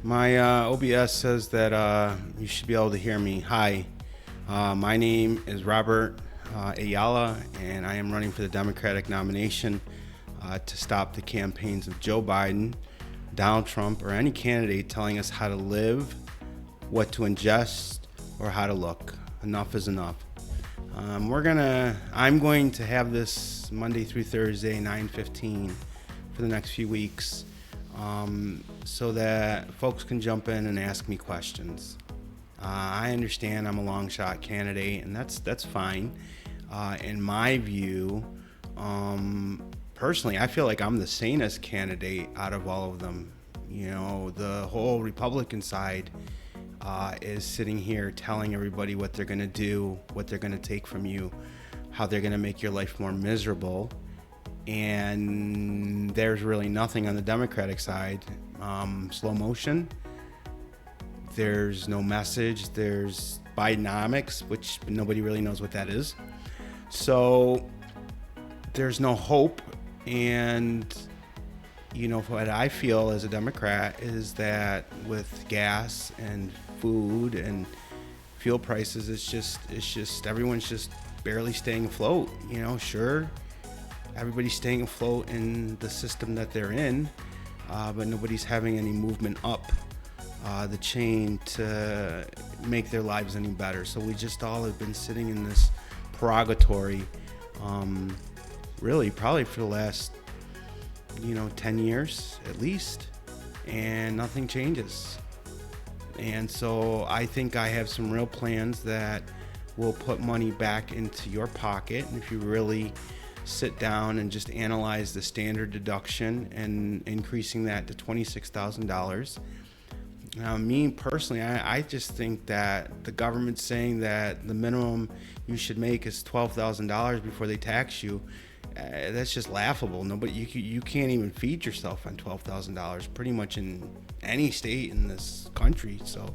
My OBS says that you should be able to hear me. Hi, my name is Robert Ayala, and I am running for the Democratic nomination to stop the campaigns of Joe Biden, Donald Trump, or any candidate telling us how to live, what to ingest, or how to look. Enough is enough. I'm going to have this Monday through Thursday, 9:15, for the next few weeks, so that folks can jump in and ask me questions. I understand I'm a long shot candidate, and that's fine. In my view, personally, I feel like I'm the sanest candidate out of all of them. You know, the whole Republican side is sitting here telling everybody what they're going to do, what they're going to take from you, how they're going to make your life more miserable. And there's really nothing on the Democratic side. Slow motion. There's no message. There's Bidenomics, which nobody really knows what that is. So there's no hope. And, you know, what I feel as a Democrat is that with gas and food and fuel prices, it's just everyone's just barely staying afloat. You know, sure, everybody's staying afloat in the system that they're in, but nobody's having any movement up the chain to make their lives any better. So we just all have been sitting in this purgatory, really probably for the last 10 years at least, and nothing changes. And so I think I have some real plans that will put money back into your pocket. And if you really sit down and just analyze the standard deduction and increasing that to $26,000. Me personally, I just think that the government's saying that the minimum you should make is $12,000 before they tax you. That's just laughable. Nobody, you can't even feed yourself on $12,000 pretty much in any state in this country. So,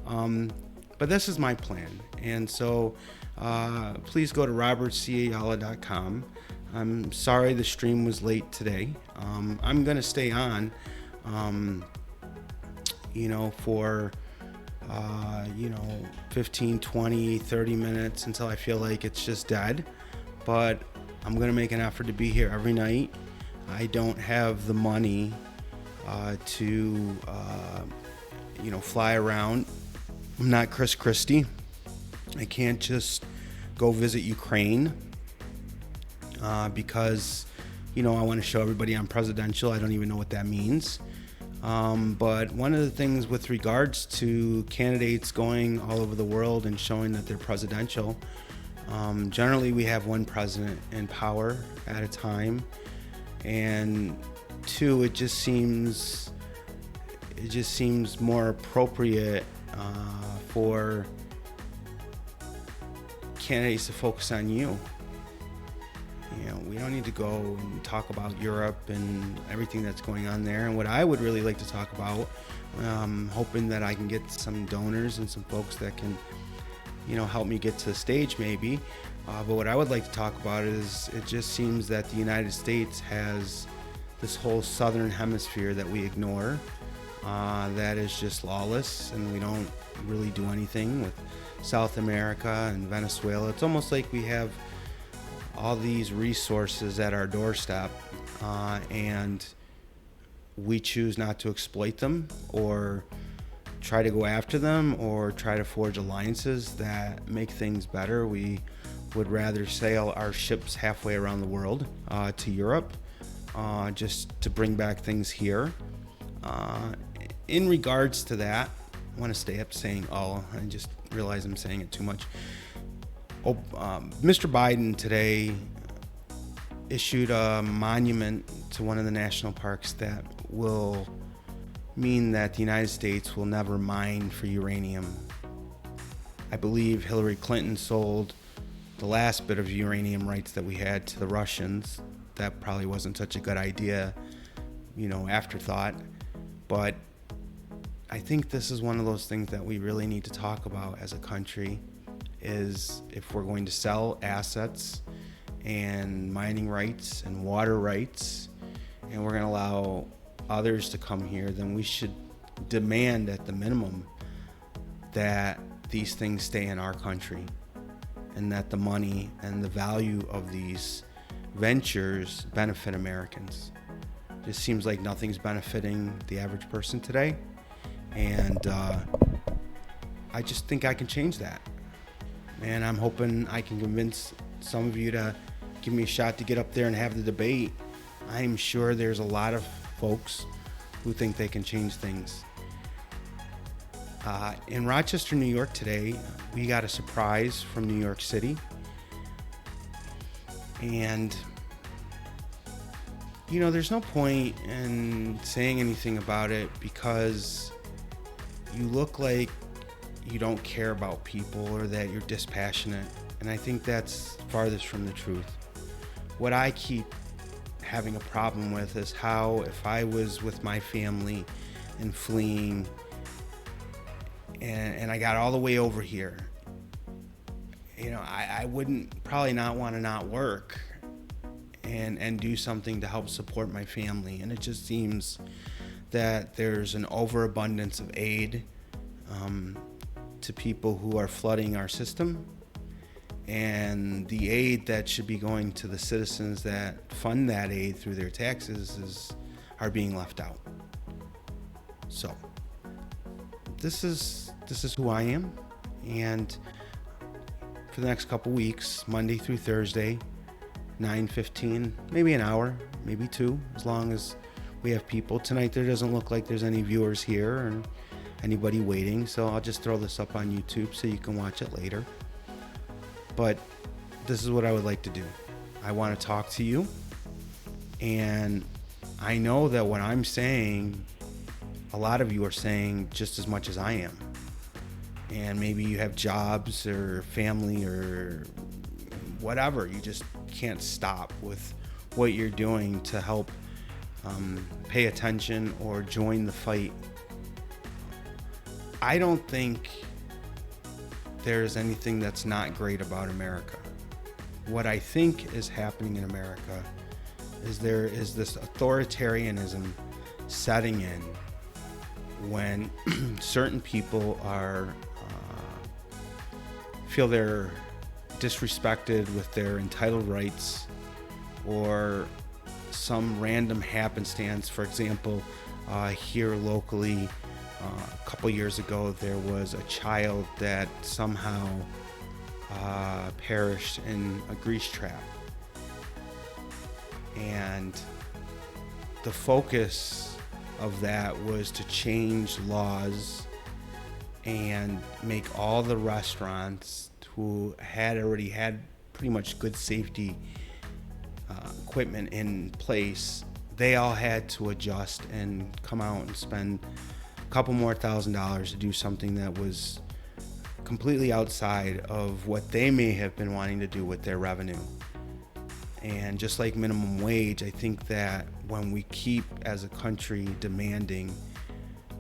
but this is my plan, and so please go to robertcayala.com. I'm sorry the stream was late today. I'm gonna stay on, for 15, 20, 30 minutes until I feel like it's just dead. But I'm going to make an effort to be here every night. I don't have the money to fly around. I'm not Chris Christie. I can't just go visit Ukraine because, I want to show everybody I'm presidential. I don't even know what that means. But one of the things with regards to candidates going all over the world and showing that they're presidential, generally we have one president in power at a time, and two, it just seems more appropriate for candidates to focus on you. We don't need to go and talk about Europe and everything that's going on there. And what I would really like to talk about, hoping that I can get some donors and some folks that can, help me get to the stage maybe. But what I would like to talk about is it just seems that the United States has this whole southern hemisphere that we ignore, that is just lawless, and we don't really do anything with South America and Venezuela. It's almost like we have all these resources at our doorstep, and we choose not to exploit them or try to go after them or try to forge alliances that make things better. We would rather sail our ships halfway around the world to Europe just to bring back things here. In regards to that, I want to stay up saying, I just realize I'm saying it too much. Mr. Biden today issued a monument to one of the national parks that will mean that the United States will never mine for uranium. I believe Hillary Clinton sold the last bit of uranium rights that we had to the Russians. That probably wasn't such a good idea, afterthought. But I think this is one of those things that we really need to talk about as a country, is if we're going to sell assets and mining rights and water rights, and we're going to allow others to come here, then we should demand at the minimum that these things stay in our country, and that the money and the value of these ventures benefit Americans. It just seems like nothing's benefiting the average person today, and I just think I can change that. And I'm hoping I can convince some of you to give me a shot to get up there and have the debate. I'm sure there's a lot of folks who think they can change things. In Rochester, New York today, we got a surprise from New York City. And, you know, there's no point in saying anything about it because you look like you don't care about people or that you're dispassionate. And I think that's farthest from the truth. What I keep having a problem with is how if I was with my family and fleeing and I got all the way over here, you know, I wouldn't probably not want to not work and do something to help support my family. And it just seems that there's an overabundance of aid to people who are flooding our system, and the aid that should be going to the citizens that fund that aid through their taxes are being left out. So this is who I am, and for the next couple weeks, Monday through Thursday, 9:15, maybe an hour, maybe two, as long as we have people. Tonight there doesn't look like there's any viewers here or anybody waiting, so I'll just throw this up on YouTube so you can watch it later. But this is what I would like to do. I want to talk to you, and I know that what I'm saying, a lot of you are saying just as much as I am. And maybe you have jobs or family or whatever. You just can't stop with what you're doing to help pay attention or join the fight. I don't think there's anything that's not great about America. What I think is happening in America is there is this authoritarianism setting in when certain people are feel they're disrespected with their entitled rights, or some random happenstance. For example, here locally, a couple years ago, there was a child that somehow perished in a grease trap. And the focus of that was to change laws and make all the restaurants who had already had pretty much good safety equipment in place, they all had to adjust and come out and spend a couple more $1,000s to do something that was completely outside of what they may have been wanting to do with their revenue. And just like minimum wage, I think that when we keep as a country demanding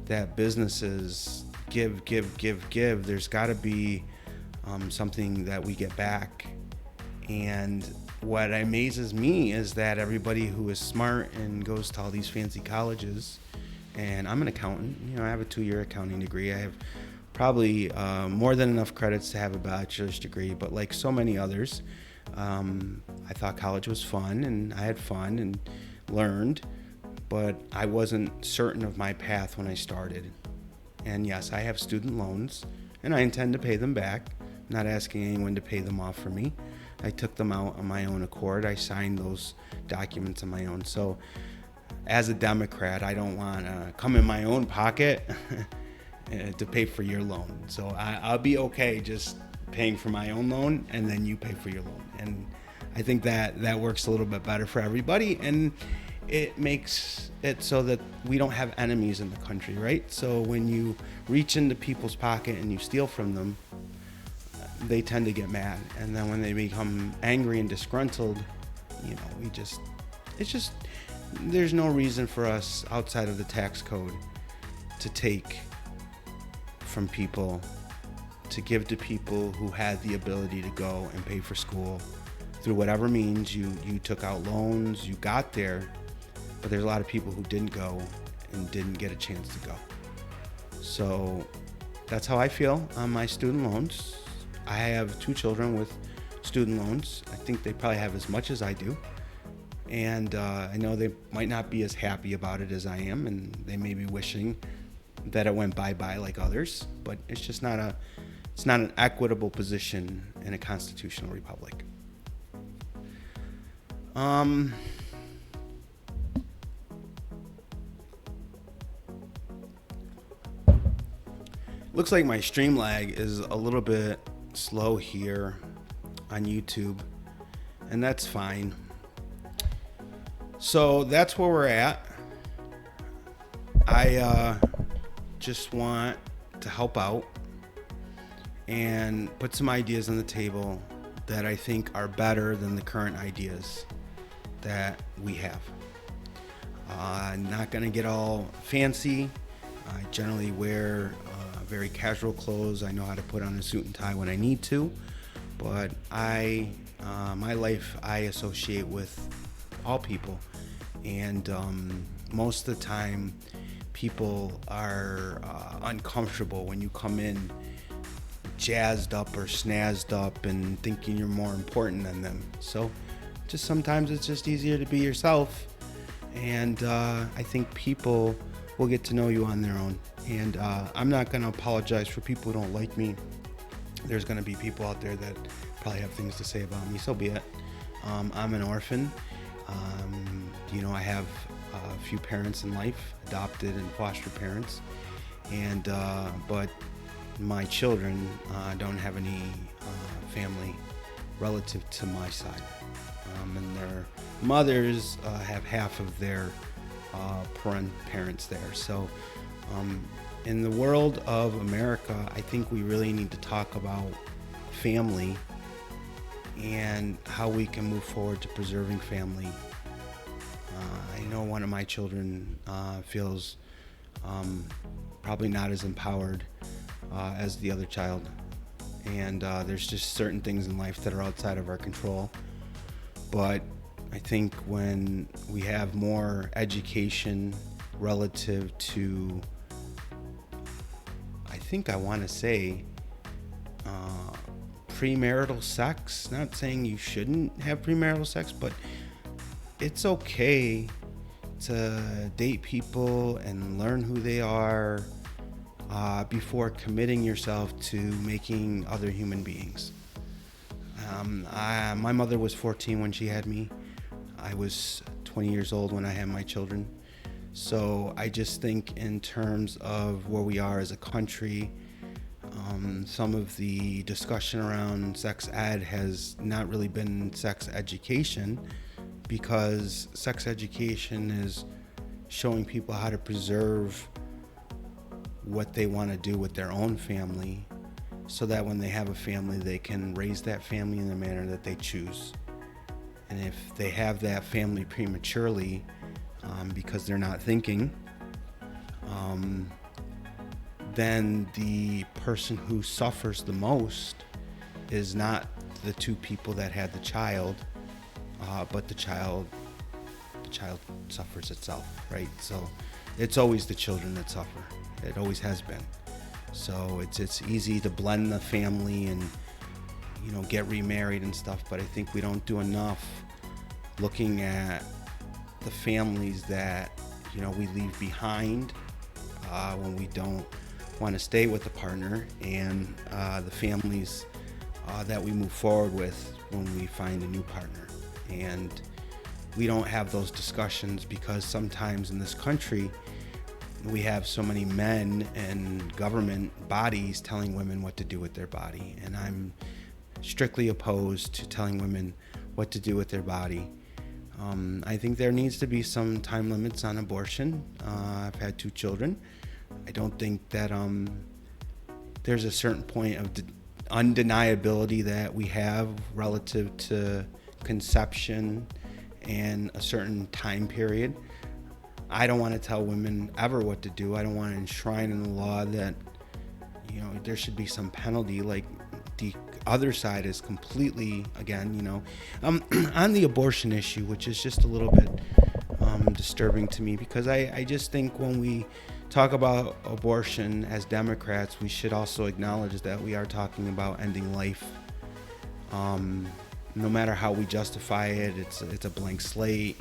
that businesses give, there's got to be something that we get back. And what amazes me is that everybody who is smart and goes to all these fancy colleges, and I'm an accountant, you know, I have a 2-year accounting degree. I have probably more than enough credits to have a bachelor's degree, but like so many others, I thought college was fun, and I had fun and learned, but I wasn't certain of my path when I started. And yes, I have student loans, and I intend to pay them back. I'm not asking anyone to pay them off for me. I took them out on my own accord. I signed those documents on my own. So as a Democrat, I don't want to come in my own pocket to pay for your loan. So I'll be okay just paying for my own loan, and then you pay for your loan. And I think that works a little bit better for everybody, and it makes it so that we don't have enemies in the country, right? So when you reach into people's pocket and you steal from them, they tend to get mad. And then when they become angry and disgruntled, you know, there's no reason for us outside of the tax code to take from people, to give to people who had the ability to go and pay for school through whatever means. You took out loans, you got there, but there's a lot of people who didn't go and didn't get a chance to go. So that's how I feel on my student loans. I have 2 children with student loans. I think they probably have as much as I do. And I know they might not be as happy about it as I am, and they may be wishing that it went bye-bye like others, but it's just not an equitable position in a constitutional republic. Looks like my stream lag is a little bit slow here on YouTube, and that's fine. So that's where we're at. I just want to help out and put some ideas on the table that I think are better than the current ideas that we have. I'm not going to get all fancy. I generally wear very casual clothes. I know how to put on a suit and tie when I need to, but my life I associate with all people, and most of the time people are uncomfortable when you come in jazzed up or snazzed up and thinking you're more important than them. So just sometimes it's just easier to be yourself, and I think people will get to know you on their own. And I'm not going to apologize for people who don't like me. There's going to be people out there that probably have things to say about me, so be it. I'm an orphan. I have a few parents in life, adopted and foster parents, and but my children don't have any family relative to my side, and their mothers have half of their parents there. So in the world of America, I think we really need to talk about family and how we can move forward to preserving family. I know one of my children feels probably not as empowered as the other child, and there's just certain things in life that are outside of our control. But I think when we have more education relative to, I want to say premarital sex, not saying you shouldn't have premarital sex, but it's okay to date people and learn who they are before committing yourself to making other human beings. My mother was 14 when she had me. I was 20 years old when I had my children. So I just think in terms of where we are as a country, some of the discussion around sex ed has not really been sex education, because sex education is showing people how to preserve what they want to do with their own family, so that when they have a family, they can raise that family in the manner that they choose. And if they have that family prematurely because they're not thinking, then the person who suffers the most is not the 2 people that had the child, but the child suffers itself, right? So it's always the children that suffer. It always has been. So it's easy to blend the family and get remarried and stuff, but I think we don't do enough looking at the families that we leave behind when we don't want to stay with the partner, and the families that we move forward with when we find a new partner. And we don't have those discussions because sometimes in this country we have so many men and government bodies telling women what to do with their body, and I'm strictly opposed to telling women what to do with their body. I think there needs to be some time limits on abortion. I've had 2 children. I don't think that there's a certain point of undeniability that we have relative to conception and a certain time period. I don't want to tell women ever what to do. I don't want to enshrine in the law that there should be some penalty. Like the other side is completely, again, on the abortion issue, which is just a little bit disturbing to me, because I just think when we talk about abortion as Democrats, we should also acknowledge that we are talking about ending life. No matter how we justify it, it's a blank slate.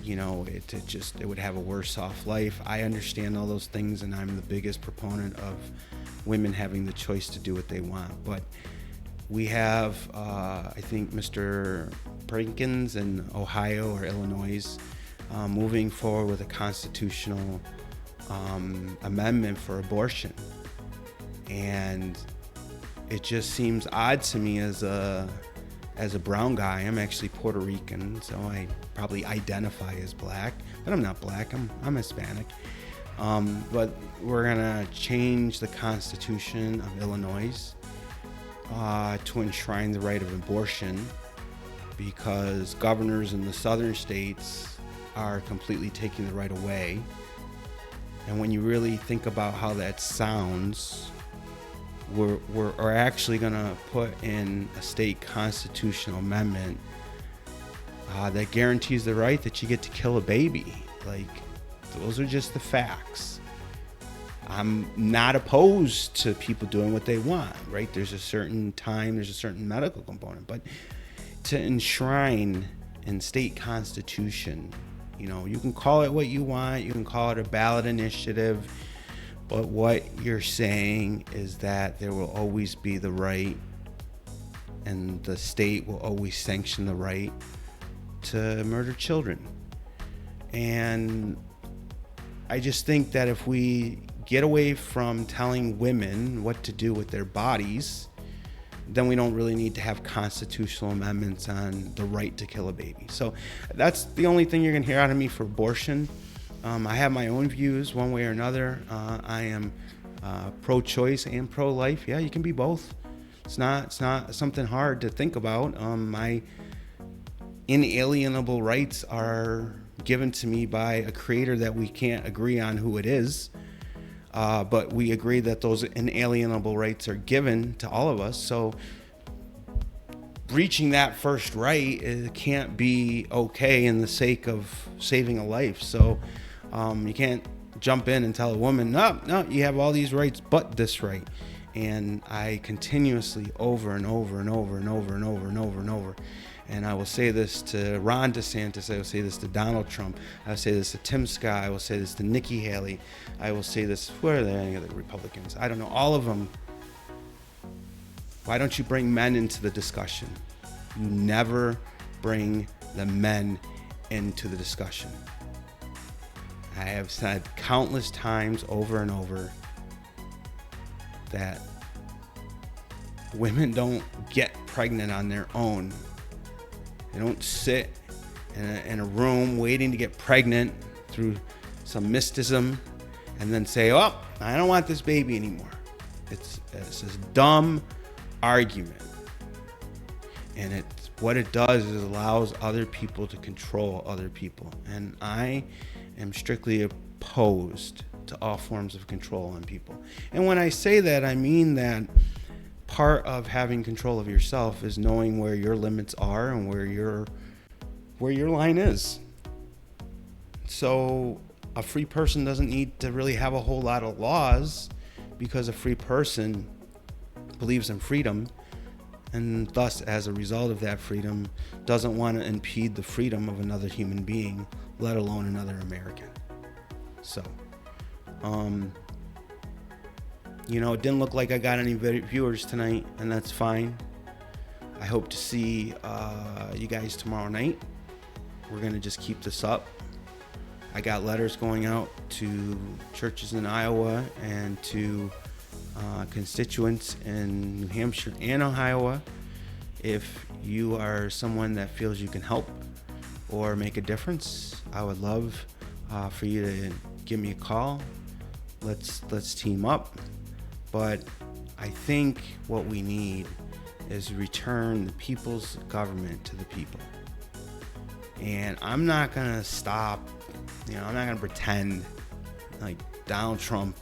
It would have a worse off life. I understand all those things, and I'm the biggest proponent of women having the choice to do what they want. But we have, I think, Mr. Brinkins in Ohio or Illinois moving forward with a constitutional amendment for abortion. And it just seems odd to me as a brown guy. I'm actually Puerto Rican, so I probably identify as black, but I'm not black. I'm Hispanic. But we're gonna change the Constitution of Illinois to enshrine the right of abortion, because governors in the southern states are completely taking the right away. And when you really think about how that sounds, we're actually going to put in a state constitutional amendment that guarantees the right that you get to kill a baby. Like, those are just the facts. I'm not opposed to people doing what they want, right? There's a certain time, there's a certain medical component, but to enshrine in state constitution, you can call it what you want, you can call it a ballot initiative, but what you're saying is that there will always be the right, and the state will always sanction the right to murder children. And I just think that if we get away from telling women what to do with their bodies, then we don't really need to have constitutional amendments on the right to kill a baby. So that's the only thing you're gonna hear out of me for abortion. I have my own views one way or another. I am pro-choice and pro-life. Yeah, you can be both. It's not something hard to think about. My inalienable rights are given to me by a creator that we can't agree on who it is. But we agree that those inalienable rights are given to all of us. So breaching that first right, it can't be okay in the sake of saving a life. So you can't jump in and tell a woman, no, you have all these rights but this right. And I continuously over and over and over and over and over and over and over. And I will say this to Ron DeSantis, I will say this to Donald Trump, I will say this to Tim Scott, I will say this to Nikki Haley, I will say this, where are there any other Republicans? I don't know, all of them. Why don't you bring men into the discussion? You never bring the men into the discussion. I have said countless times over and over that women don't get pregnant on their own. They don't sit in a room waiting to get pregnant through some mysticism and then say, oh, I don't want this baby anymore. It's this dumb argument. And what it does is it allows other people to control other people. And I am strictly opposed to all forms of control on people. And when I say that, I mean that part of having control of yourself is knowing where your limits are and where your line is. So a free person doesn't need to really have a whole lot of laws, because a free person believes in freedom, and thus, as a result of that freedom, doesn't want to impede the freedom of another human being, let alone another American. So it didn't look like I got any viewers tonight, and that's fine. I hope to see you guys tomorrow night. We're going to just keep this up. I got letters going out to churches in Iowa and to constituents in New Hampshire and Ohio. If you are someone that feels you can help or make a difference, I would love for you to give me a call. Let's team up. But I think what we need is return the people's government to the people. And I'm not going to stop, I'm not going to pretend like Donald Trump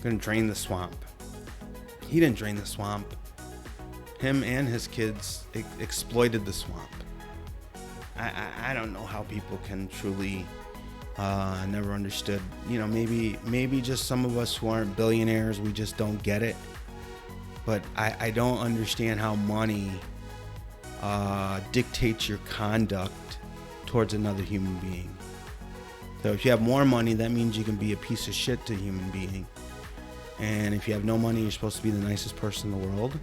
going to drain the swamp. He didn't drain the swamp. Him and his kids exploited the swamp. I don't know how people can truly I never understood, maybe just some of us who aren't billionaires, we just don't get it. But I don't understand how money dictates your conduct towards another human being. So if you have more money, that means you can be a piece of shit to a human being. And if you have no money, you're supposed to be the nicest person in the world.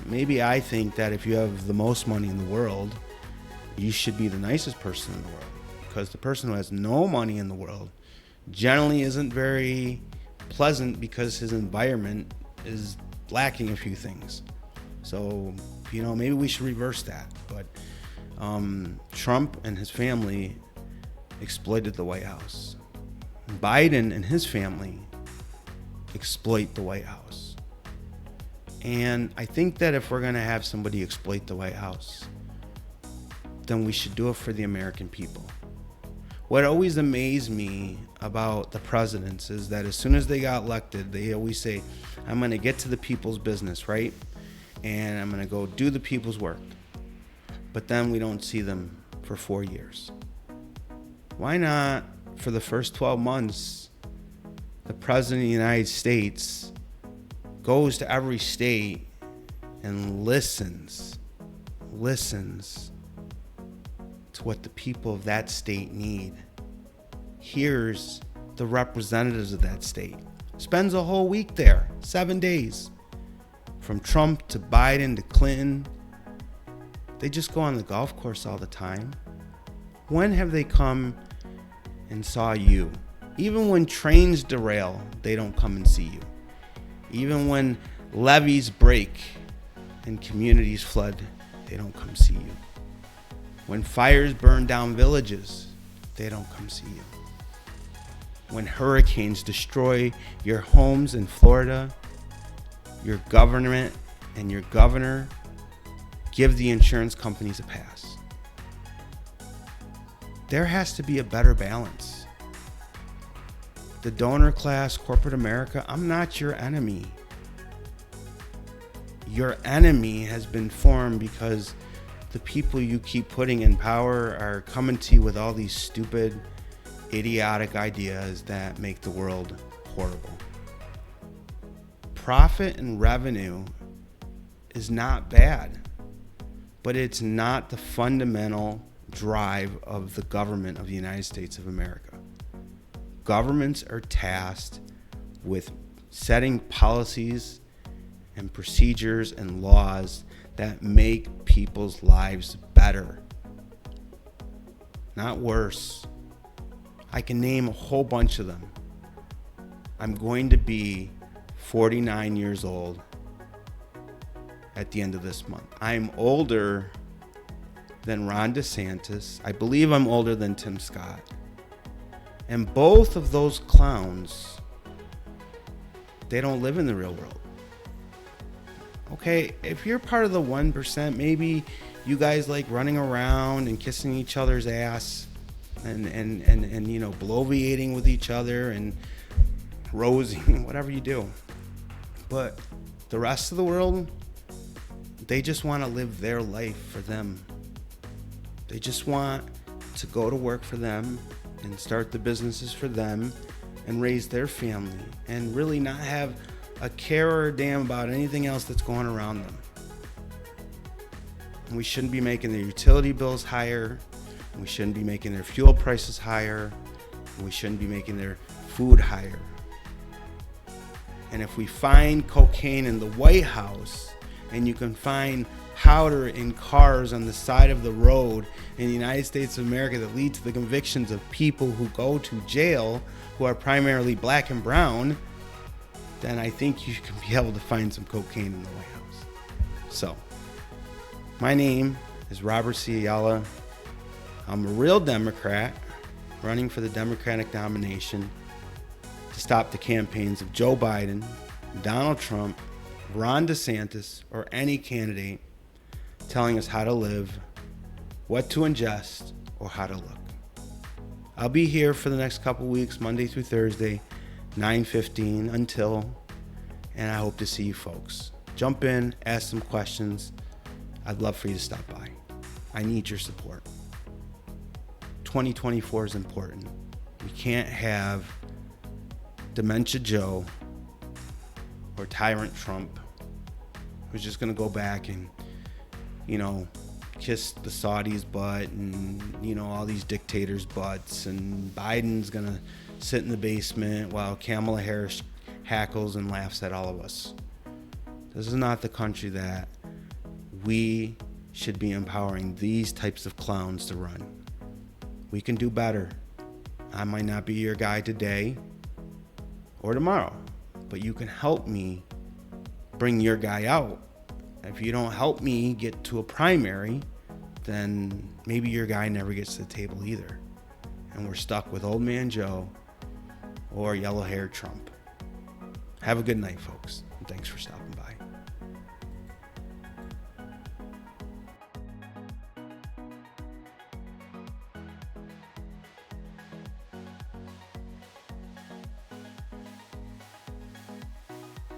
Maybe I think that if you have the most money in the world, you should be the nicest person in the world. Because the person who has no money in the world generally isn't very pleasant because his environment is lacking a few things. So, maybe we should reverse that. But Trump and his family exploited the White House. Biden and his family exploit the White House. And I think that if we're going to have somebody exploit the White House, then we should do it for the American people. What always amazed me about the presidents is that as soon as they got elected, they always say, I'm going to get to the people's business, right? And I'm going to go do the people's work. But then we don't see them for 4 years. Why not, for the first 12 months, the president of the United States goes to every state and listens to what the people of that state need, hears the representatives of that state, spends a whole week there, 7 days, from Trump to Biden to Clinton. They just go on the golf course all the time. When have they come and saw you? Even when trains derail, they don't come and see you. Even when levees break and communities flood, they don't come see you. When fires burn down villages, they don't come see you. When hurricanes destroy your homes in Florida, your government and your governor give the insurance companies a pass. There has to be a better balance. The donor class, corporate America, I'm not your enemy. Your enemy has been formed because the people you keep putting in power are coming to you with all these stupid, idiotic ideas that make the world horrible. Profit and revenue is not bad, but it's not the fundamental drive of the government of the United States of America. Governments are tasked with setting policies and procedures and laws that make people's lives better, not worse. I can name a whole bunch of them. I'm going to be 49 years old at the end of this month. I'm older than Ron DeSantis. I believe I'm older than Tim Scott. And both of those clowns, they don't live in the real world. Okay, if you're part of the 1%, maybe you guys like running around and kissing each other's ass and bloviating with each other and rosing, whatever you do. But the rest of the world, they just want to live their life for them. They just want to go to work for them and start the businesses for them and raise their family and really not have a care or a damn about anything else that's going around them. And we shouldn't be making their utility bills higher. We shouldn't be making their fuel prices higher. We shouldn't be making their food higher. And if we find cocaine in the White House, and you can find powder in cars on the side of the road in the United States of America that lead to the convictions of people who go to jail who are primarily black and brown, then I think you can be able to find some cocaine in the White House. So, my name is Robert C Ayala. I'm a real Democrat running for the Democratic nomination to stop the campaigns of Joe Biden, Donald Trump, Ron DeSantis, or any candidate telling us how to live, what to ingest, or how to look. I'll be here for the next couple weeks, Monday through Thursday, 9:15 until, and I hope to see you folks. Jump in, ask some questions. I'd love for you to stop by. I need your support. 2024 is important. We can't have Dementia Joe or Tyrant Trump who's just going to go back and, kiss the Saudis' butt and, all these dictators' butts. And Biden's going to sit in the basement while Kamala Harris hackles and laughs at all of us. This is not the country that we should be empowering these types of clowns to run. We can do better. I might not be your guy today or tomorrow, but you can help me bring your guy out. If you don't help me get to a primary, then maybe your guy never gets to the table either. And we're stuck with Old Man Joe or yellow-haired Trump. Have a good night, folks, and thanks for stopping by.